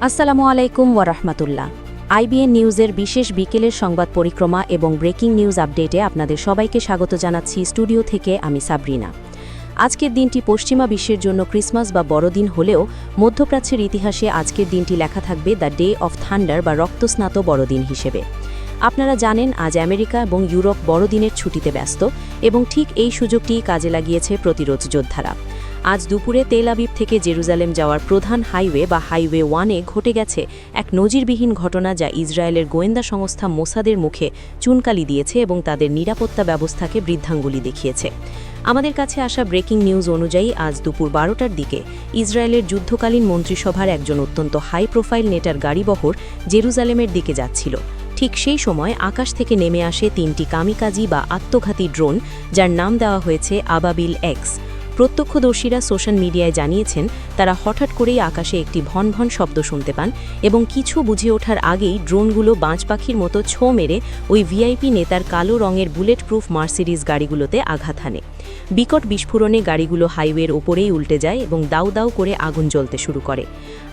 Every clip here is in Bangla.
আসসালামু আলাইকুম ওয়ারাহমাতুল্লাহ। আইবিএন নিউজের বিশেষ বিকেলের সংবাদ পরিক্রমা এবং ব্রেকিং নিউজ আপডেটে আপনাদের সবাইকে স্বাগত জানাচ্ছি স্টুডিও থেকে আমি সাবরিনা। আজকের দিনটি পশ্চিমা বিশ্বের জন্য ক্রিসমাস বা বড়দিন হলেও মধ্যপ্রাচ্যের ইতিহাসে আজকের দিনটি লেখা থাকবে দ্য ডে অফ থান্ডার বা রক্তস্নাত বড়দিন হিসেবে। আপনারা জানেন আজ আমেরিকা এবং ইউরোপ বড়দিনের ছুটিতে ব্যস্ত এবং ঠিক এই সুযোগটিই কাজে লাগিয়েছে প্রতিরোধ যোদ্ধারা। আজ দুপুরে তেল আবিব থেকে জেরুজালেম যাওয়ার প্রধান হাইওয়ে বা হাইওয়ে 1-এ ঘটে গেছে এক নজিরবিহীন ঘটনা, যা ইসরায়েলের গোয়েন্দা সংস্থা মোসাদের মুখে চুনকালি দিয়েছে এবং তাদের নিরাপত্তা ব্যবস্থাকে বৃদ্ধাঙ্গুলি দেখিয়েছে। আমাদের কাছে আসা ব্রেকিং নিউজ অনুযায়ী আজ দুপুর 12টার দিকে ইসরায়েলের যুদ্ধকালীন মন্ত্রিসভার একজন অত্যন্ত হাই প্রোফাইল নেতার গাড়িবহর জেরুজালেমের দিকে যাচ্ছিল। ঠিক সেই সময় আকাশ থেকে নেমে আসে 3টি কামিকাজি বা আত্মঘাতী ড্রোন, যার নাম দেওয়া হয়েছে আবাবিল এক্স। প্রত্যক্ষদর্শীরা সোশ্যাল মিডিয়ায় জানিয়েছেন তারা হঠাৎ করেই আকাশে একটি ভন ভন শব্দ শুনতে পান এবং কিছু বুঝে ওঠার আগেই ড্রোনগুলো বাজ পাখির মতো ছোঁ মেরে ওই ভিআইপি নেতার কালো রঙের বুলেট প্রুফ মার্সিডিজ গাড়িগুলোতে আঘাত হানে। বিকট বিস্ফোরণে গাড়িগুলো হাইওয়ের ওপরেই উল্টে যায় এবং দাউ দাউ করে আগুন জ্বলতে শুরু করে।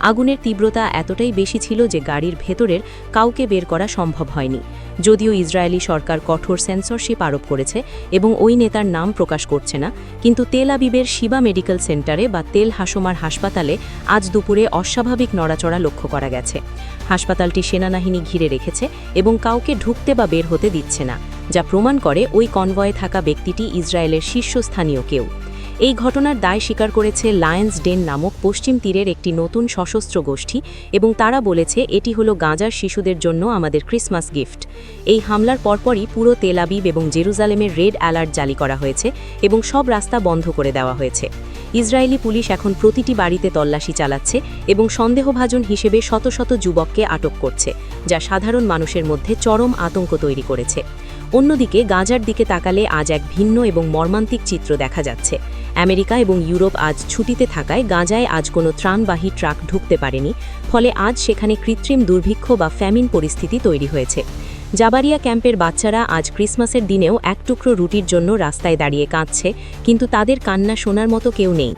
আগুনের তীব্রতা এতটাই বেশি ছিল যে গাড়ির ভেতরের কাউকে বের করা সম্ভব হয়নি। যদিও ইসরায়েলি সরকার কঠোর সেন্সরশিপ আরোপ করেছে এবং ওই নেতার নাম প্রকাশ করছে না, কিন্তু তেল আবিবের শিবা মেডিকেল সেন্টারে বা তেল হাসোমার হাসপাতালে আজ দুপুরে অস্বাভাবিক নড়াচড়া লক্ষ্য করা গেছে। হাসপাতালটি সেনাবাহিনী ঘিরে রেখেছে এবং কাউকে ঢুকতে বা বের হতে দিচ্ছে না, যা প্রমাণ করে ওই কনভয়ে থাকা ব্যক্তিটি ইসরায়েলের শীর্ষস্থানীয় কেউ। এই ঘটনার দায় স্বীকার করেছে লায়ন্স ডেন নামক পশ্চিম তীরের একটি নতুন সশস্ত্র গোষ্ঠী এবং তারা বলেছে এটি হলো গাজার শিশুদের জন্য আমাদের ক্রিসমাস গিফট। এই হামলার পরপরই পুরো তেল আবিব এবং জেরুজালেমের রেড অ্যালার্ট জারি করা হয়েছে এবং সব রাস্তা বন্ধ করে দেওয়া হয়েছে। ইসরায়েলি পুলিশ এখন প্রতিটি বাড়িতে তল্লাশি চালাচ্ছে এবং সন্দেহভাজন হিসেবে শত শত যুবককে আটক করছে, যা সাধারণ মানুষের মধ্যে চরম আতঙ্ক তৈরি করেছে। অন্যদিকে গাজার দিকে তাকালে আজ এক ভিন্ন এবং মর্মান্তিক চিত্র দেখা যাচ্ছে। আমেরিকা এবং ইউরোপ আজ ছুটিতে থাকায় গাজায় আজ কোনো ত্রাণবাহী ট্রাক ঢুকতে পারেনি, ফলে আজ সেখানে কৃত্রিম দুর্ভিক্ষ বা ফ্যামিন পরিস্থিতি তৈরি হয়েছে। জাবারিয়া ক্যাম্পের বাচ্চারা আজ ক্রিসমাসের দিনেও এক টুকরো রুটির জন্য রাস্তায় দাঁড়িয়ে কাঁদছে, কিন্তু তাদের কান্না শোনার মতো কেউ নেই।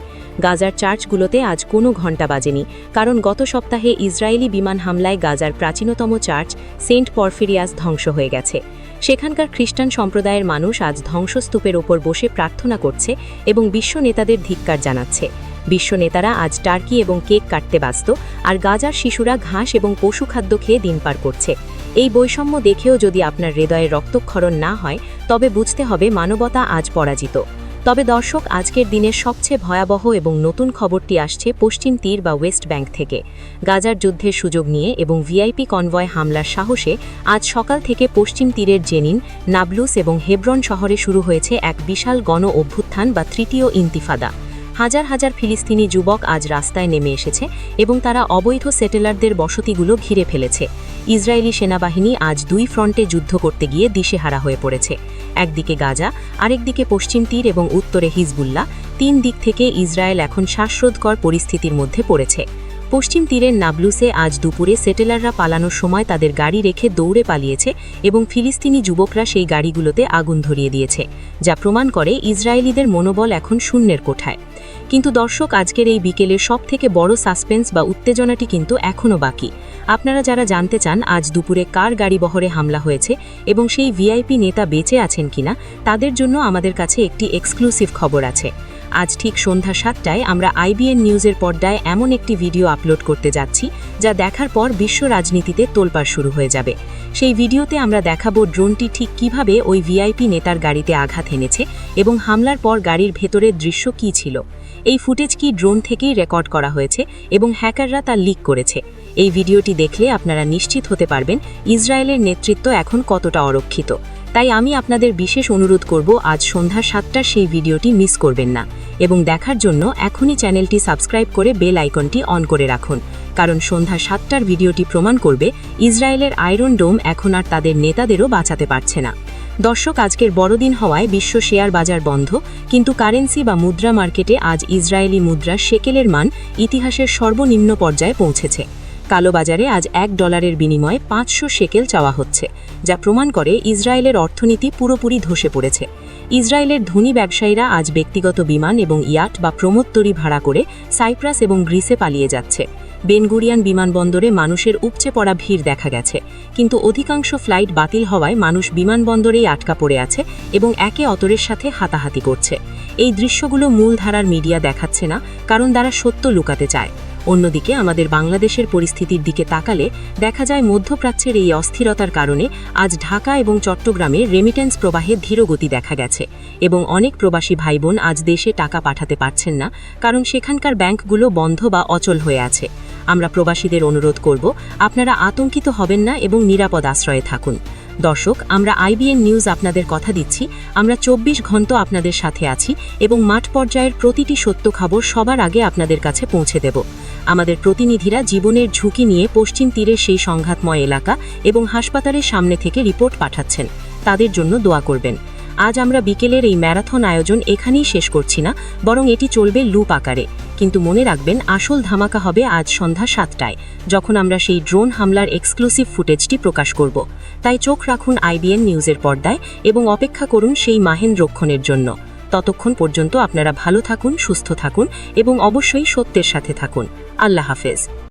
গাজার চার্চগুলোতে আজ কোনো ঘণ্টা বাজেনি, কারণ গত সপ্তাহে ইসরায়েলি বিমান হামলায় গাজার প্রাচীনতম চার্চ সেন্ট পরফিরিয়াস ধ্বংস হয়ে গেছে। সেখানকার খ্রিস্টান সম্প্রদায়ের মানুষ আজ ধ্বংসস্তূপের ওপর বসে প্রার্থনা করছে এবং বিশ্ব নেতাদের ধিক্কার জানাচ্ছে। বিশ্ব নেতারা আজ টার্কি এবং কেক কাটতে ব্যস্ত, আর গাজার শিশুরা ঘাস এবং পশু খাদ্য খেয়ে দিন পার করছে। এই বৈষম্য দেখেও যদি আপনার হৃদয়ে রক্তক্ষরণ না হয়, তবে বুঝতে হবে মানবতা আজ পরাজিত। তবে দর্শক, আজকের দিনের সবচেয়ে ভয়াবহ এবং নতুন খবরটি আসছে পশ্চিম তীর বা ওয়েস্ট ব্যাংক থেকে। গাজার যুদ্ধের সুযোগ নিয়ে এবং ভিআইপি কনভয় হামলার সাহসে আজ সকাল থেকে পশ্চিম তীরের জেনিন, নাবলুস এবং হেব্রন শহরে শুরু হয়েছে এক বিশাল গণ অভ্যুত্থান বা তৃতীয় ইন্তিফাদা। হাজার হাজার ফিলিস্তিনি যুবক আজ রাস্তায় নেমে এসেছে এবং তারা অবৈধ সেটেলারদের বসতিগুলো ঘিরে ফেলেছে। ইসরায়েলি সেনাবাহিনী আজ দুই ফ্রন্টে যুদ্ধ করতে গিয়ে দিশেহারা হয়ে পড়েছে। একদিকে গাজা, আরেকদিকে পশ্চিম তীর এবং উত্তরে হিজবুল্লাহ। 3 দিক থেকে ইসরায়েল এখন শ্বাসরোধকর পরিস্থিতির মধ্যে পড়েছে। পশ্চিম তীরের নাবলুসে আজ দুপুরে সেটেলাররা পালানোর সময় তাদের গাড়ি রেখে দৌড়ে পালিয়েছে এবং ফিলিস্তিনি যুবকরা সেই গাড়িগুলোতে আগুন ধরিয়ে দিয়েছে, যা প্রমাণ করে ইসরায়েলিদের মনোবল এখন শূন্যের কোঠায়। কিন্তু দর্শক, আজকের এই বিকেলের সবথেকে বড় সাসপেন্স বা উত্তেজনাটি কিন্তু এখনও বাকি। আপনারা যারা জানতে চান আজ দুপুরে কার গাড়িবহরে হামলা হয়েছে এবং সেই ভিআইপি নেতা বেঁচে আছেন কিনা, তাদের জন্য আমাদের কাছে একটি এক্সক্লুসিভ খবর আছে। আজ ঠিক সন্ধ্যা 7টায় আমরা আইবিএন নিউজের পর্দায় এমন একটি ভিডিও আপলোড করতে যাচ্ছি, যা দেখার পর বিশ্ব রাজনীতিতে তোলপাড় শুরু হয়ে যাবে। সেই ভিডিওতে আমরা দেখাবো ড্রোনটি ঠিক কিভাবে ওই ভিআইপি নেতার গাড়িতে আঘাত এনেছে এবং হামলার পর গাড়ির ভেতরের দৃশ্য কী ছিল। এই ফুটেজ কি ড্রোন থেকেই রেকর্ড করা হয়েছে এবং হ্যাকাররা তা লিক করেছে? এই ভিডিওটি দেখলে আপনারা নিশ্চিত হতে পারবেন ইসরায়েলের নেতৃত্ব এখন কতটা অরক্ষিত। তাই আমি আপনাদের বিশেষ অনুরোধ করব, আজ সন্ধ্যা 7টার সেই ভিডিওটি মিস করবেন না এবং দেখার জন্য এখনই চ্যানেলটি সাবস্ক্রাইব করে বেল আইকনটি অন করে রাখুন, কারণ সন্ধ্যা 7টার ভিডিওটি প্রমাণ করবে ইসরায়েলের আয়রন ডোম এখন আর তাদের নেতাদেরও বাঁচাতে পারছে না। দর্শক, আজকের বড়দিন হওয়ায় বিশ্ব শেয়ার বাজার বন্ধ, কিন্তু কারেন্সি বা মুদ্রা মার্কেটে আজ ইসরায়েলি মুদ্রা শেকেলের মান ইতিহাসের সর্বনিম্ন পর্যায়ে পৌঁছেছে। কালোবাজারে আজ $1 বিনিময়ে 500 শেকেল চাওয়া হচ্ছে, যা প্রমাণ করে ইসরায়েলের অর্থনীতি পুরোপুরি ধসে পড়েছে। ইসরায়েলের ধনী ব্যবসায়ীরা আজ ব্যক্তিগত বিমান এবং ইয়াট বা প্রমোত্তরী ভাড়া করে সাইপ্রাস এবং গ্রিসে পালিয়ে যাচ্ছে। বেনগুরিয়ান বিমানবন্দরে মানুষের উপচে পড়া ভিড় দেখা গেছে, কিন্তু অধিকাংশ ফ্লাইট বাতিল হওয়ায় মানুষ বিমানবন্দরেই আটকা পড়ে আছে এবং একে অপরের সাথে হাতাহাতি করছে। এই দৃশ্যগুলো মূলধারার মিডিয়া দেখাচ্ছে না, কারণ তারা সত্য লুকাতে চায়। অন্যদিকে আমাদের বাংলাদেশের পরিস্থিতির দিকে তাকালে দেখা যায় মধ্যপ্রাচ্যের এই অস্থিরতার কারণে আজ ঢাকা এবং চট্টগ্রামে রেমিটেন্স প্রবাহে ধীরগতি দেখা গেছে এবং অনেক প্রবাসী ভাইবোন আজ দেশে টাকা পাঠাতে পারছেন না, কারণ সেখানকার ব্যাংকগুলো বন্ধ বা অচল হয়ে আছে। আমরা প্রবাসীদের অনুরোধ করব, আপনারা আতঙ্কিত হবেন না এবং নিরাপদ আশ্রয়ে থাকুন। দর্শক, আমরা আইবিএন নিউজ আপনাদের কথা দিচ্ছি, আমরা 24 ঘন্টা আপনাদের সাথে আছি এবং মাঠ পর্যায়ের প্রতিটি সত্য খবর সবার আগে আপনাদের কাছে পৌঁছে দেব। আমাদের প্রতিনিধিরা জীবনের ঝুঁকি নিয়ে পশ্চিম তীরের সেই সংঘাতময় এলাকা এবং হাসপাতালের সামনে থেকে রিপোর্ট পাঠাচ্ছেন। তাদের জন্য দোয়া করবেন। আজ আমরা বিকেলের এই ম্যারাথন আয়োজন এখানেই শেষ করছি না, বরং এটি চলবে লুপ আকারে। কিন্তু মনে রাখবেন, আসল ধামাকা হবে আজ সন্ধ্যা 7টায়, যখন আমরা সেই ড্রোন হামলার এক্সক্লুসিভ ফুটেজটি প্রকাশ করব। তাই চোখ রাখুন আইবিএন নিউজের পর্দায় এবং অপেক্ষা করুন সেই মাহেন্দ্রক্ষণের জন্য। ততক্ষণ পর্যন্ত আপনারা ভালো থাকুন, সুস্থ থাকুন এবং অবশ্যই সত্যের সাথে থাকুন। আল্লাহ হাফেজ।